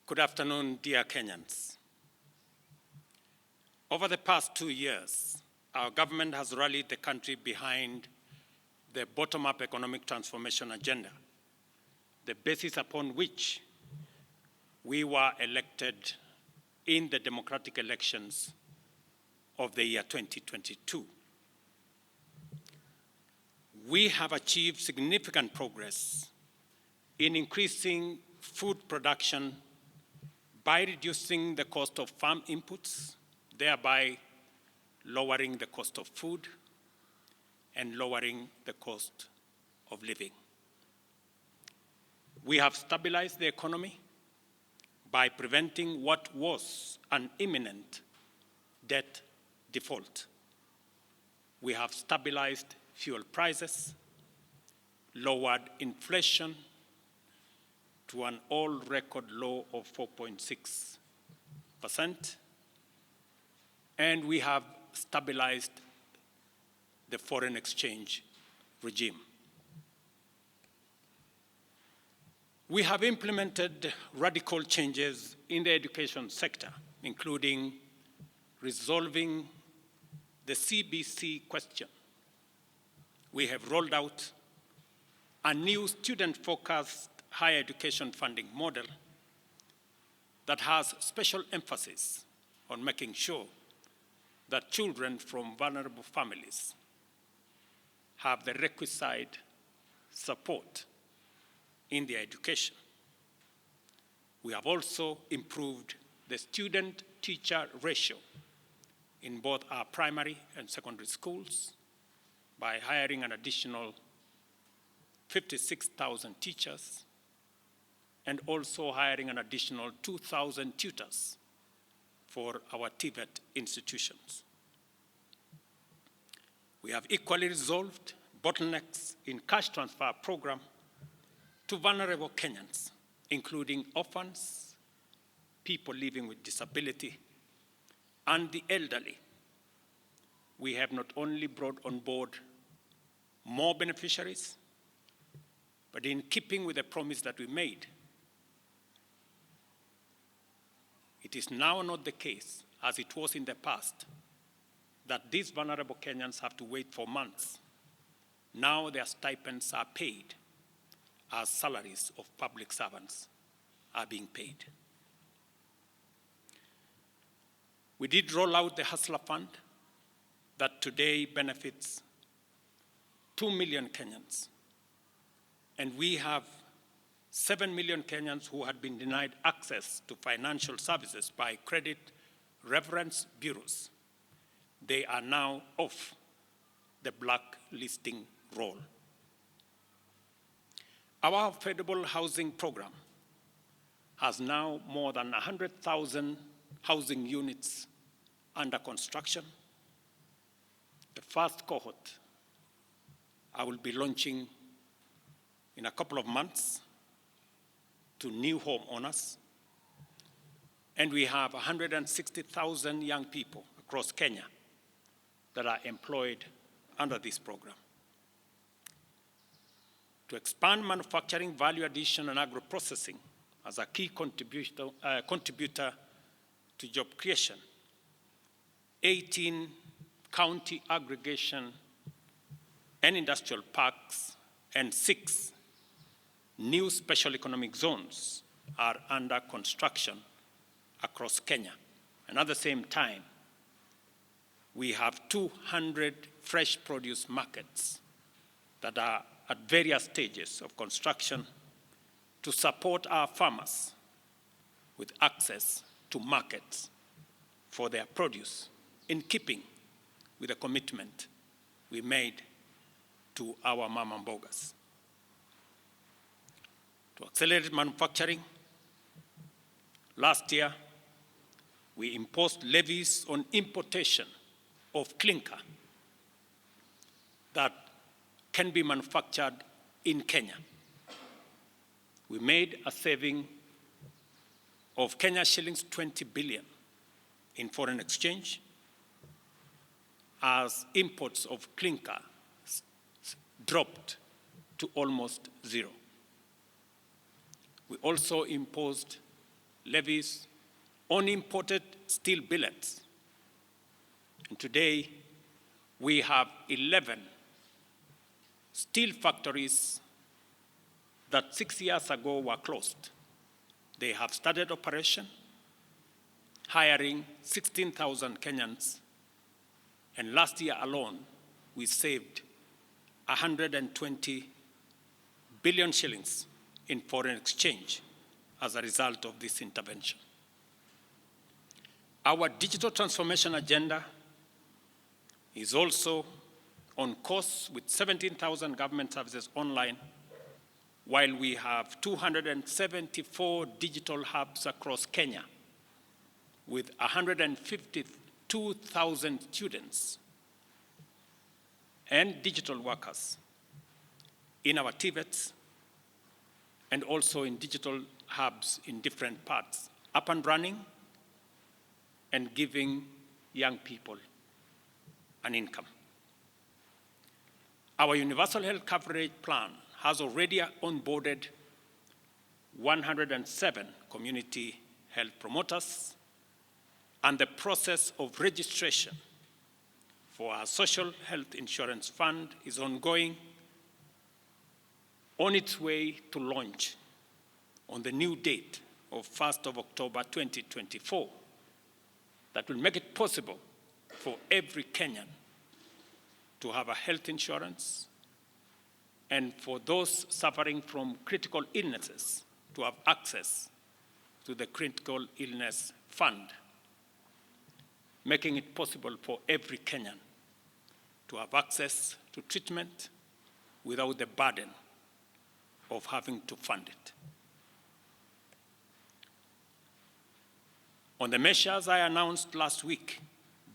Good afternoon, dear Kenyans. Over the past 2 years, our government has rallied the country behind the bottom-up economic transformation agenda, the basis upon which we were elected in the democratic elections of the year 2022. We have achieved significant progress in increasing food production by reducing the cost of farm inputs, thereby lowering the cost of food and lowering the cost of living. We have stabilized the economy by preventing what was an imminent debt default. We have stabilized fuel prices, lowered inflation to an all-record low of 4.6%, and we have stabilized the foreign exchange regime. We have implemented radical changes in the education sector, including resolving the CBC question. We have rolled out a new student-focused higher education funding model that has special emphasis on making sure that children from vulnerable families have the requisite support in their education. We have also improved the student-teacher ratio in both our primary and secondary schools by hiring an additional 56,000 teachers and also hiring an additional 2,000 tutors for our TVET institutions. We have equally resolved bottlenecks in cash transfer program to vulnerable Kenyans, including orphans, people living with disability, and the elderly. We have not only brought on board more beneficiaries, but in keeping with the promise that we made, it is now not the case, as it was in the past, that these vulnerable Kenyans have to wait for months. Now their stipends are paid as salaries of public servants are being paid. We did roll out the Hustler Fund that today benefits 2 million Kenyans. And we have 7 million Kenyans who had been denied access to financial services by credit reference bureaus. They are now off the blacklisting roll. Our affordable housing program has now more than 100,000 housing units under construction. The first cohort I will be launching in a couple of months to new homeowners. And we have 160,000 young people across Kenya that are employed under this program. To expand manufacturing, value addition, and agro-processing as a key contributor to job creation, 18 county aggregation and industrial parks and 6 new special economic zones are under construction across Kenya. And at the same time, we have 200 fresh produce markets that are at various stages of construction to support our farmers with access to markets for their produce, in keeping with the commitment we made to our mama mbogas. To accelerate manufacturing, last year we imposed levies on importation of clinker that can be manufactured in Kenya. We made a saving of Kenya shillings 20 billion in foreign exchange as imports of clinker dropped to almost zero. We also imposed levies on imported steel billets. And today, we have 11 steel factories that 6 years ago were closed. They have started operation, hiring 16,000 Kenyans, and last year alone, we saved 120 billion shillings in foreign exchange as a result of this intervention. Our digital transformation agenda is also on course with 17,000 government services online, while we have 274 digital hubs across Kenya with 152,000 students and digital workers in our TVETs and also in digital hubs in different parts, up and running and giving young people an income. Our universal health coverage plan has already onboarded 107 community health promoters, and the process of registration for our social health insurance fund is ongoing, on its way to launch on the new date of 1st of October 2024 that will make it possible for every Kenyan to have a health insurance and for those suffering from critical illnesses to have access to the critical illness fund, making it possible for every Kenyan to have access to treatment without the burden of having to fund it. On the measures I announced last week,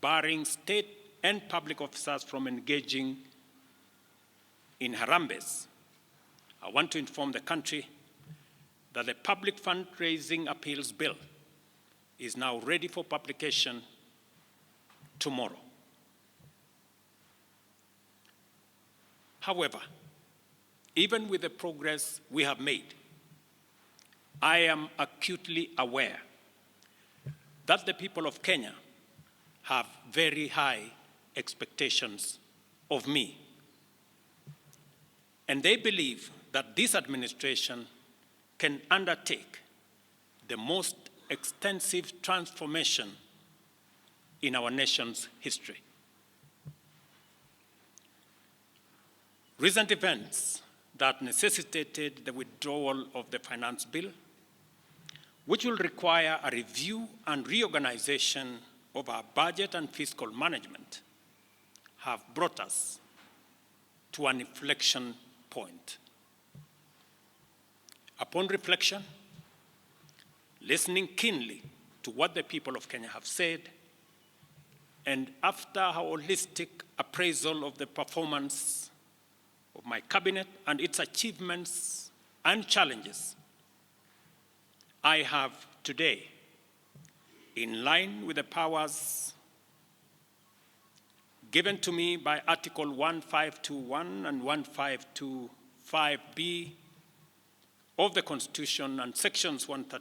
barring state and public officers from engaging in harambes, I want to inform the country that the Public Fundraising Appeals Bill is now ready for publication tomorrow. However, even with the progress we have made, I am acutely aware that the people of Kenya have very high expectations of me. And they believe that this administration can undertake the most extensive transformation in our nation's history. Recent events that necessitated the withdrawal of the finance bill, which will require a review and reorganization of our budget and fiscal management, have brought us to an inflection point. Upon reflection, listening keenly to what the people of Kenya have said, and after a holistic appraisal of the performance of my cabinet and its achievements and challenges, I have today, in line with the powers given to me by Article 1521 and 1525B of the Constitution and Sections 12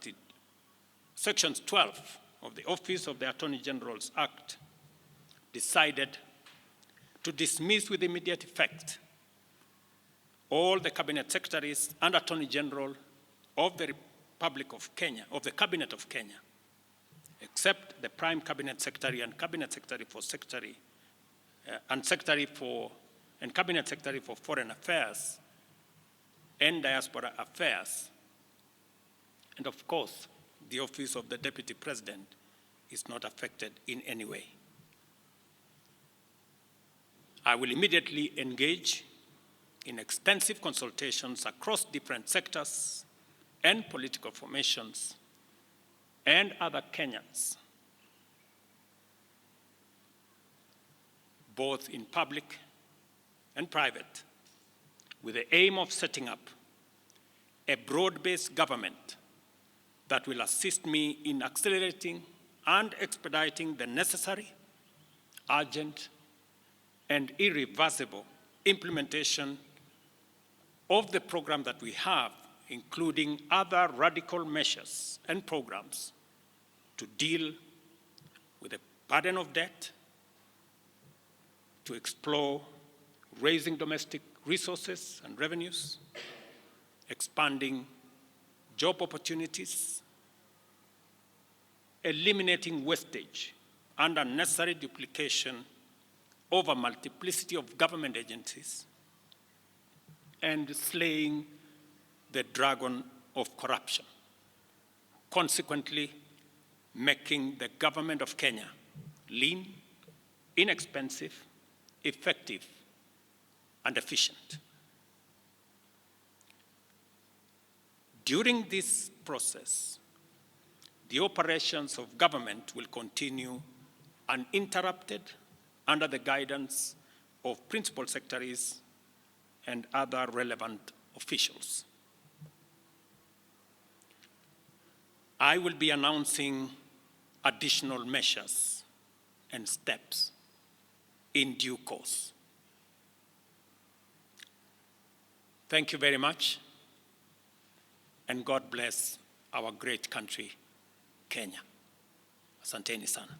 of the Office of the Attorney General's Act, decided to dismiss with immediate effect all the cabinet secretaries and Attorney General of the Republic of Kenya, of the Cabinet of Kenya, except the Prime Cabinet Secretary and Cabinet Secretary for Cabinet Secretary for Foreign Affairs and Diaspora Affairs. And of course, the Office of the Deputy President is not affected in any way. I will immediately engage in extensive consultations across different sectors and political formations and other Kenyans, both in public and private, with the aim of setting up a broad-based government that will assist me in accelerating and expediting the necessary, urgent, and irreversible implementation of the program that we have including other radical measures and programs to deal with the burden of debt, to explore raising domestic resources and revenues, expanding job opportunities, eliminating wastage and unnecessary duplication of a multiplicity of government agencies, and slaying the dragon of corruption, consequently making the government of Kenya lean, inexpensive, effective, and efficient. During this process, the operations of government will continue uninterrupted under the guidance of principal secretaries and other relevant officials. I will be announcing additional measures and steps in due course. Thank you very much, and God bless our great country, Kenya. Asanteni sana.